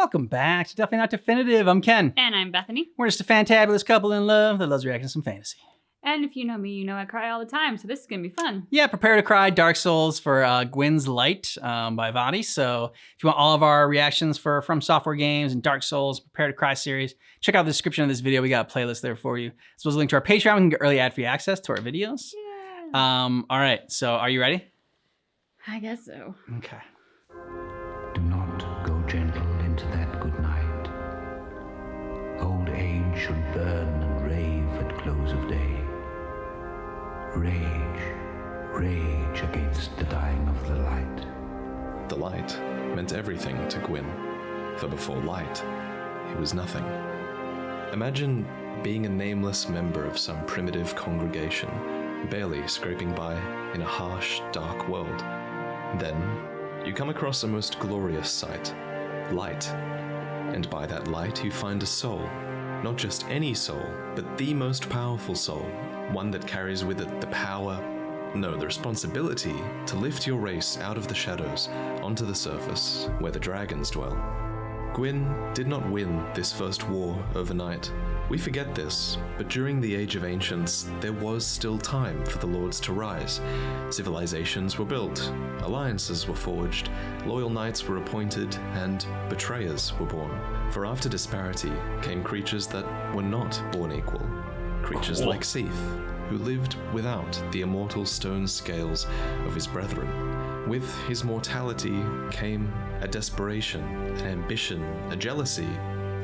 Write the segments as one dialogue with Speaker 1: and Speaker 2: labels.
Speaker 1: Welcome back to Definitely Not Definitive. I'm Ken.
Speaker 2: And I'm Bethany.
Speaker 1: We're just a fantabulous couple in love that loves reacting to some fantasy.
Speaker 2: And if you know me, you know I cry all the time, so this is going to be fun.
Speaker 1: Yeah, prepare to cry. Dark Souls for Gwyn's Light by Vadi. So if you want all of our reactions for From Software games and Dark Souls, Prepare to Cry series, check out the description of this video. We got a playlist there for you. As well as a link to our Patreon. We can get early ad-free access to our videos.
Speaker 2: Yeah.
Speaker 1: All right, so are you ready?
Speaker 2: I guess so.
Speaker 1: Okay.
Speaker 3: Do not go gentle into that good night. Old age should burn and rave at close of day. Rage, rage against the dying of the light.
Speaker 4: The light meant everything to Gwyn, for before light, he was nothing. Imagine being a nameless member of some primitive congregation, barely scraping by in a harsh, dark world. Then, you come across a most glorious sight, light. And by that light you find a soul. Not just any soul, but the most powerful soul. One that carries with it the power, no, the responsibility to lift your race out of the shadows onto the surface where the dragons dwell. Gwyn did not win this first war overnight. We forget this, but during the Age of Ancients, there was still time for the lords to rise. Civilizations were built, alliances were forged, loyal knights were appointed, and betrayers were born. For after disparity came creatures that were not born equal. Creatures like Seath, who lived without the immortal stone scales of his brethren. With his mortality came a desperation, an ambition, a jealousy,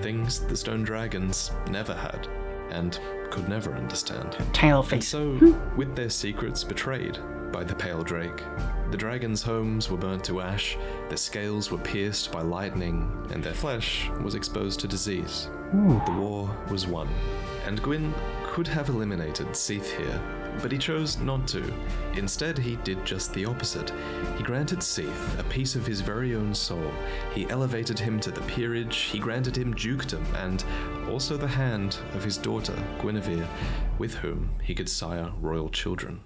Speaker 4: things the stone dragons never had and could never understand.
Speaker 1: Tail
Speaker 4: And
Speaker 1: face.
Speaker 4: so, with their secrets betrayed by the pale drake, the dragons' homes were burnt to ash, their scales were pierced by lightning, and their flesh was exposed to disease. The war was won, and Gwyn could have eliminated Seath here, but he chose not to. Instead, he did just the opposite. He granted Seath a piece of his very own soul. He elevated him to the peerage, he granted him dukedom, and also the hand of his daughter, Guinevere, with whom he could sire royal children.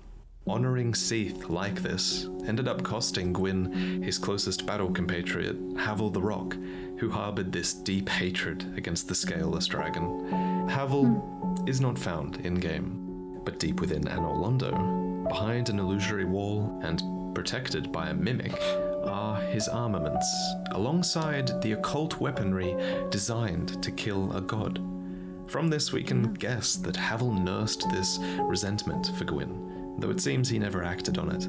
Speaker 4: Honoring Seath like this ended up costing Gwyn his closest battle compatriot, Havel the Rock, who harbored this deep hatred against the scaleless dragon. Havel is not found in-game, but deep within Anor Londo, behind an illusory wall and protected by a mimic, are his armaments, alongside the occult weaponry designed to kill a god. From this we can guess that Havel nursed this resentment for Gwyn, though it seems he never acted on it.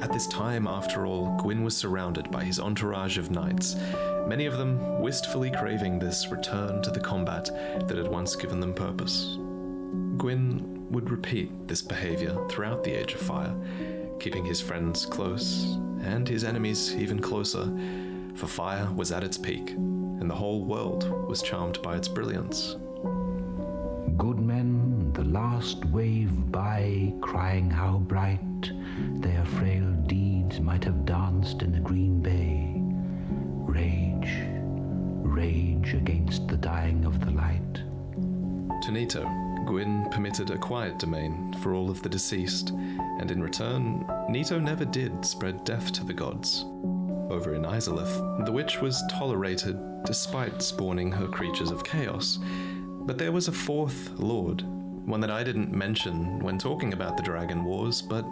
Speaker 4: At this time, after all, Gwyn was surrounded by his entourage of knights, many of them wistfully craving this return to the combat that had once given them purpose. Gwyn would repeat this behavior throughout the Age of Fire, keeping his friends close and his enemies even closer, for fire was at its peak, and the whole world was charmed by its brilliance.
Speaker 3: Good men, the last wave by, crying how bright their frail deeds might have danced in the green bay. Rage, rage against the dying of the light.
Speaker 4: To Nito, Gwyn permitted a quiet domain for all of the deceased, and in return, Nito never did spread death to the gods. Over in Izalith, the witch was tolerated despite spawning her creatures of chaos, but there was a fourth lord, one that I didn't mention when talking about the Dragon Wars, but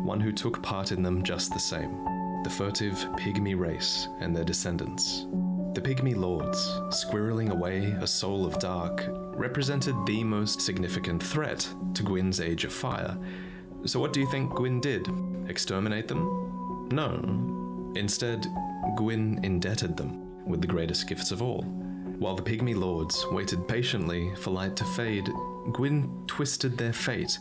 Speaker 4: one who took part in them just the same. The furtive pygmy race and their descendants. The pygmy lords, squirreling away a soul of dark, represented the most significant threat to Gwyn's Age of Fire. So what do you think Gwyn did? Exterminate them? No. Instead, Gwyn indebted them with the greatest gifts of all. While the pygmy lords waited patiently for light to fade, Gwyn twisted their fate.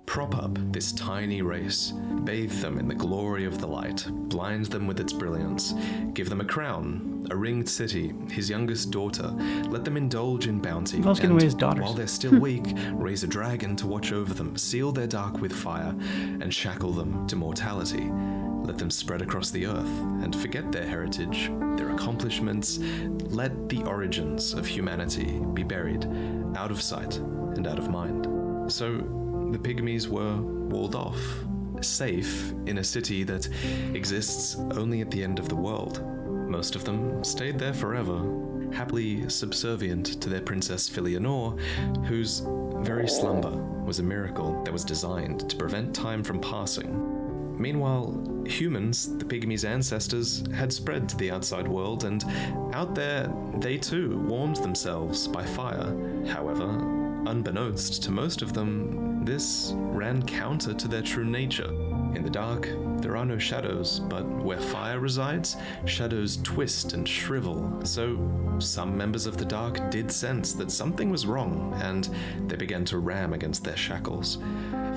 Speaker 4: Prop up this tiny race, bathe them in the glory of the light, blind them with its brilliance, give them a crown, a ringed city, his youngest daughter, let them indulge in bounty,
Speaker 1: Who's getting away his daughters?
Speaker 4: while they're still weak, raise a dragon to watch over them, seal their dark with fire, and shackle them to mortality. Let them spread across the earth and forget their heritage, their accomplishments. Let the origins of humanity be buried, out of sight and out of mind. So the pygmies were walled off, safe in a city that exists only at the end of the world. Most of them stayed there forever, happily subservient to their Princess Filianore, whose very slumber was a miracle that was designed to prevent time from passing. Meanwhile, humans, the pygmies' ancestors, had spread to the outside world, and out there, they too warmed themselves by fire. However, unbeknownst to most of them, this ran counter to their true nature. In the dark, there are no shadows, but where fire resides, shadows twist and shrivel. So, some members of the dark did sense that something was wrong, and they began to ram against their shackles.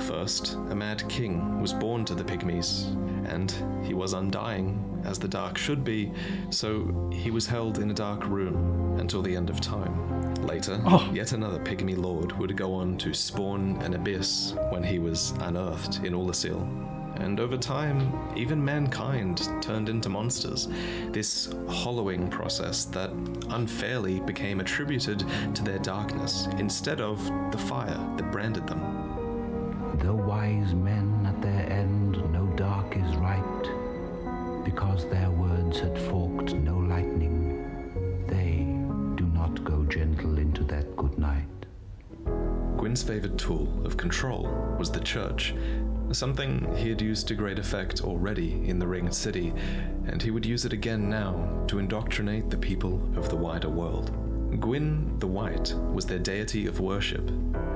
Speaker 4: First, a mad king was born to the pygmies, and he was undying, as the dark should be, so he was held in a dark room until the end of time. Later, yet another pygmy lord would go on to spawn an abyss when he was unearthed in Ulasil. And over time, even mankind turned into monsters. This hollowing process that unfairly became attributed to their darkness instead of the fire that branded them.
Speaker 3: The wise men at their end know dark is right, because their words had forked no lightning. They do not go gentle into that good night.
Speaker 4: Gwyn's favored tool of control was the church, something he had used to great effect already in the Ringed City, and he would use it again now to indoctrinate the people of the wider world. Gwyn the White was their deity of worship,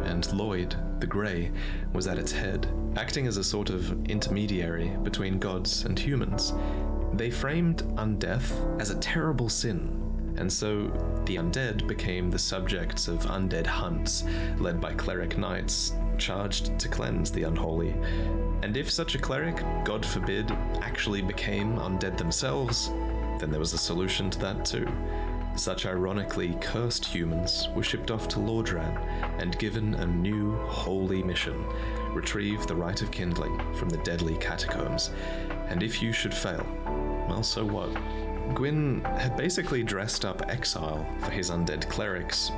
Speaker 4: and Lloyd the Grey was at its head, acting as a sort of intermediary between gods and humans. They framed undeath as a terrible sin, and so the undead became the subjects of undead hunts, led by cleric knights charged to cleanse the unholy. And if such a cleric, God forbid, actually became undead themselves, then there was a solution to that too. Such ironically cursed humans were shipped off to Lordran and given a new holy mission: retrieve the Rite of Kindling from the deadly catacombs. And if you should fail, well, so what? Gwyn had basically dressed up exile for his undead clerics,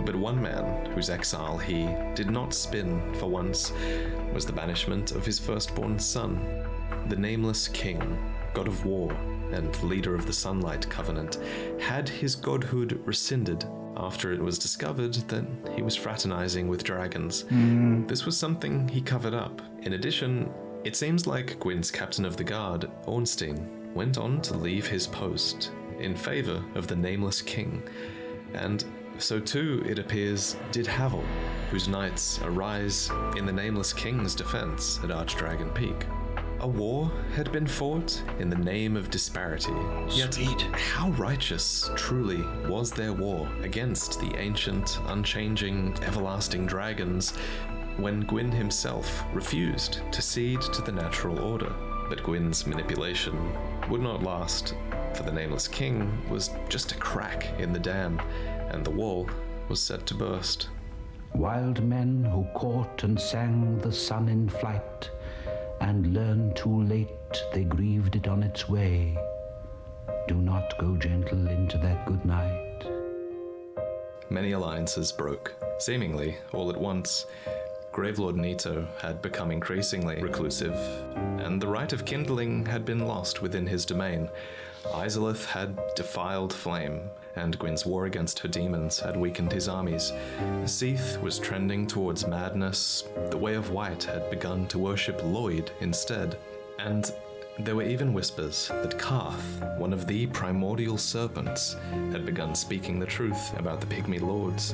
Speaker 4: but one man whose exile he did not spin for once was the banishment of his firstborn son. The nameless king, god of war and leader of the Sunlight Covenant, had his godhood rescinded after it was discovered that he was fraternizing with dragons. This was something he covered up. In addition, it seems like Gwyn's captain of the guard, Ornstein, went on to leave his post in favor of the nameless king, and so too, it appears, did Havel, whose knights arise in the nameless king's defense at Archdragon Peak. A war had been fought in the name of disparity. Yet, how righteous truly was their war against the ancient, unchanging, everlasting dragons when Gwyn himself refused to cede to the natural order? But Gwyn's manipulation would not last, for the nameless king was just a crack in the dam, and the wall was set to burst.
Speaker 3: Wild men who caught and sang the sun in flight, and learned too late they grieved it on its way. Do not go gentle into that good night.
Speaker 4: Many alliances broke, seemingly all at once. Gravelord Nito had become increasingly reclusive, and the Rite of Kindling had been lost within his domain. Izalith had defiled flame, and Gwyn's war against her demons had weakened his armies. Seath was trending towards madness. The Way of White had begun to worship Lloyd instead. And there were even whispers that Karth, one of the primordial serpents, had begun speaking the truth about the Pygmy Lords.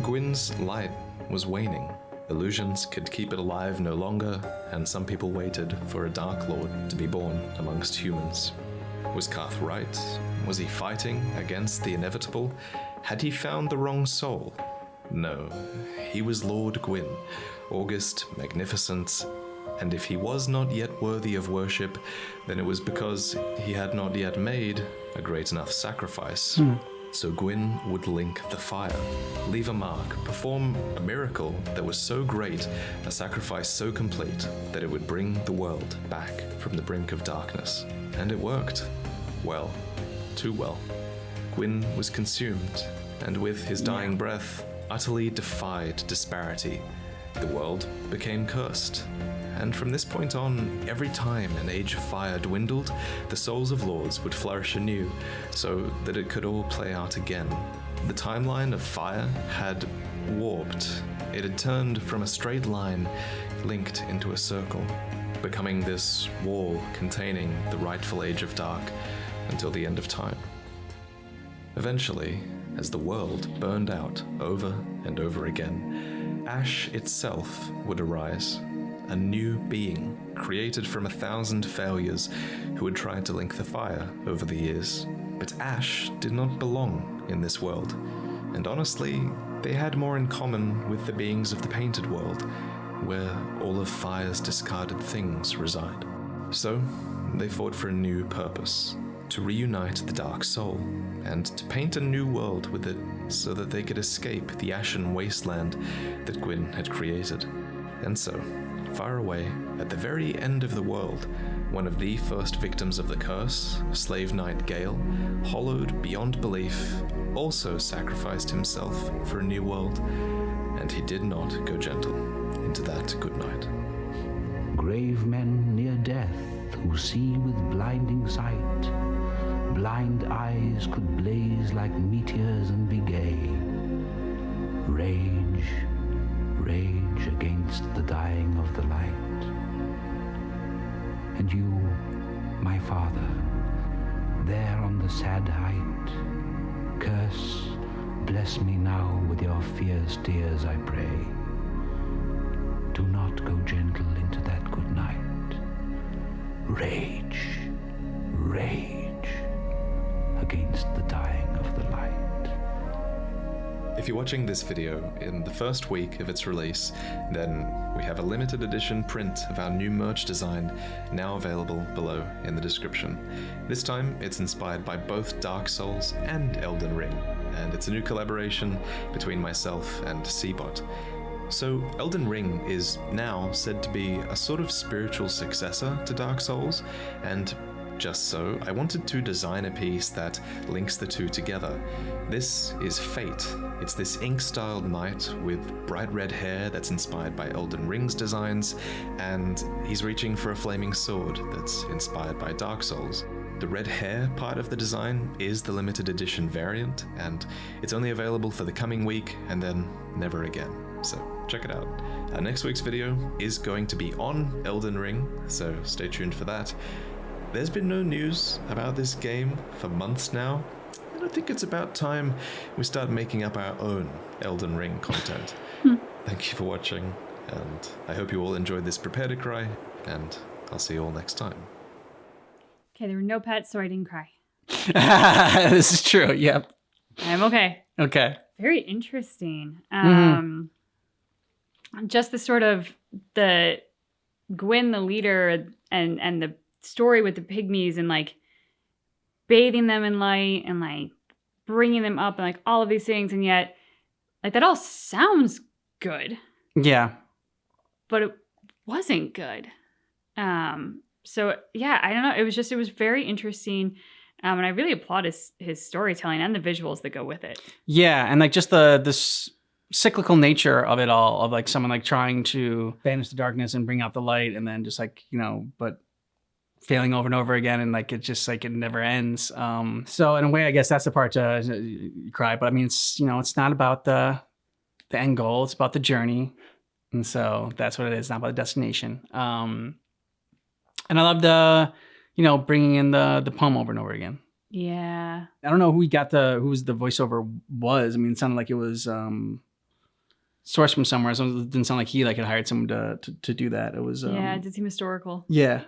Speaker 4: Gwyn's light was waning. Illusions could keep it alive no longer, and some people waited for a Dark Lord to be born amongst humans. Was Karth right? Was he fighting against the inevitable? Had he found the wrong soul? No, he was Lord Gwyn, august, magnificent, and if he was not yet worthy of worship, then it was because he had not yet made a great enough sacrifice. So Gwyn would link the fire, leave a mark, perform a miracle that was so great, a sacrifice so complete, that it would bring the world back from the brink of darkness. And it worked. Well, too well. Gwyn was consumed, and with his dying breath, utterly defied disparity. The world became cursed, and from this point on, every time an age of fire dwindled, the souls of lords would flourish anew, so that it could all play out again. The timeline of fire had warped. It had turned from a straight line linked into a circle, becoming this wall containing the rightful age of dark until the end of time. Eventually, as the world burned out over and over again, ash itself would arise, a new being created from 1,000 failures who had tried to link the fire over the years. But ash did not belong in this world, and honestly, they had more in common with the beings of the painted world, where all of fire's discarded things reside. So, they fought for a new purpose, to reunite the dark soul, and to paint a new world with it so that they could escape the ashen wasteland that Gwyn had created. And so, far away, at the very end of the world, one of the first victims of the curse, Slave Knight Gale, hollowed beyond belief, also sacrificed himself for a new world, and he did not go gentle into that good night.
Speaker 3: Grave men near death who see with blinding sight, blind eyes could blaze like meteors and be gay. Rage, rage against the dying of the light. And you, my father, there on the sad height, curse, bless me now with your fierce tears, I pray. Do not go gentle into that good night. Rage, rage against the dying of the light.
Speaker 4: If you're watching this video in the first week of its release, then we have a limited edition print of our new merch design now available below in the description. This time, it's inspired by both Dark Souls and Elden Ring, and it's a new collaboration between myself and Seabot. So, Elden Ring is now said to be a sort of spiritual successor to Dark Souls, and just so, I wanted to design a piece that links the two together. This is Fate. It's this ink-styled knight with bright red hair that's inspired by Elden Ring's designs, and he's reaching for a flaming sword that's inspired by Dark Souls. The red hair part of the design is the limited edition variant, and it's only available for the coming week and then never again. So check it out. Next week's video is going to be on Elden Ring, so stay tuned for that. There's been no news about this game for months now, and I think it's about time we start making up our own Elden Ring content. Thank you for watching, and I hope you all enjoyed this Prepare to Cry, and I'll see you all next time.
Speaker 2: Okay, there were no pets, so I didn't cry.
Speaker 1: This is true. Yep.
Speaker 2: I'm okay.
Speaker 1: Okay.
Speaker 2: Very interesting. Just the sort of the Gwyn, the leader, and the story with the pygmies and like bathing them in light and like bringing them up and like all of these things, and yet like that all sounds good.
Speaker 1: Yeah.
Speaker 2: But it wasn't good. So yeah, I don't know. It was very interesting. And I really applaud his storytelling and the visuals that go with it.
Speaker 1: Yeah, and like just this cyclical nature of it all, of like someone like trying to banish the darkness and bring out the light, and then just like, you know, but failing over and over again, and like it just like it never ends. So in a way, I guess that's the part to cry. But I mean, it's, you know, it's not about the end goal; it's about the journey, and so that's what it is. Not about the destination. And I love the, you know, bringing in the poem over and over again.
Speaker 2: Yeah.
Speaker 1: I don't know who the voiceover was. I mean, it sounded like it was sourced from somewhere. So it didn't sound like he like had hired someone to do that. It was
Speaker 2: yeah, it did seem historical.
Speaker 1: Yeah.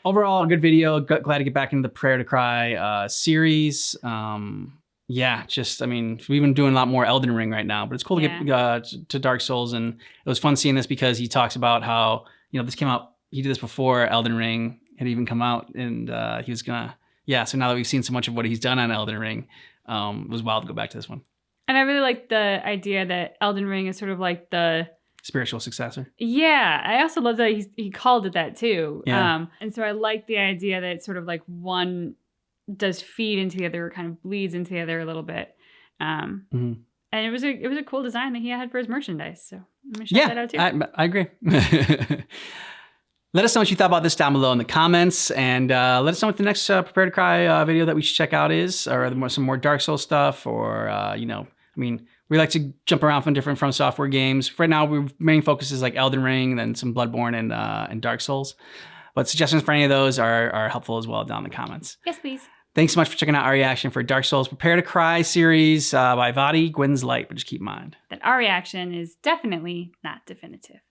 Speaker 1: Overall, a good video. Glad to get back into the Prayer to Cry series. Yeah, just, I mean, we've been doing a lot more Elden Ring right now, but it's cool to get to Dark Souls, and it was fun seeing this because he talks about how, you know, this came out. He did this before Elden Ring had even come out, and he was gonna, yeah. So now that we've seen so much of what he's done on Elden Ring, it was wild to go back to this one.
Speaker 2: And I really like the idea that Elden Ring is sort of like the
Speaker 1: spiritual successor.
Speaker 2: Yeah, I also love that he called it that too.
Speaker 1: Yeah.
Speaker 2: And so I like the idea that it's sort of like one does feed into the other, kind of bleeds into the other a little bit. And it was a cool design that he had for his merchandise. So I'm gonna shout that out too.
Speaker 1: I agree. Let us know what you thought about this down below in the comments, and let us know what the next Prepare to Cry video that we should check out is, or some more Dark Souls stuff, or we like to jump around from different From Software games. Right now, our main focus is like Elden Ring, and then some Bloodborne and Dark Souls. But suggestions for any of those are helpful as well down in the comments.
Speaker 2: Yes, please.
Speaker 1: Thanks so much for checking out our reaction for Dark Souls Prepare to Cry series by Vadi, Gwyn's Light. But just keep in mind
Speaker 2: that our reaction is definitely not definitive.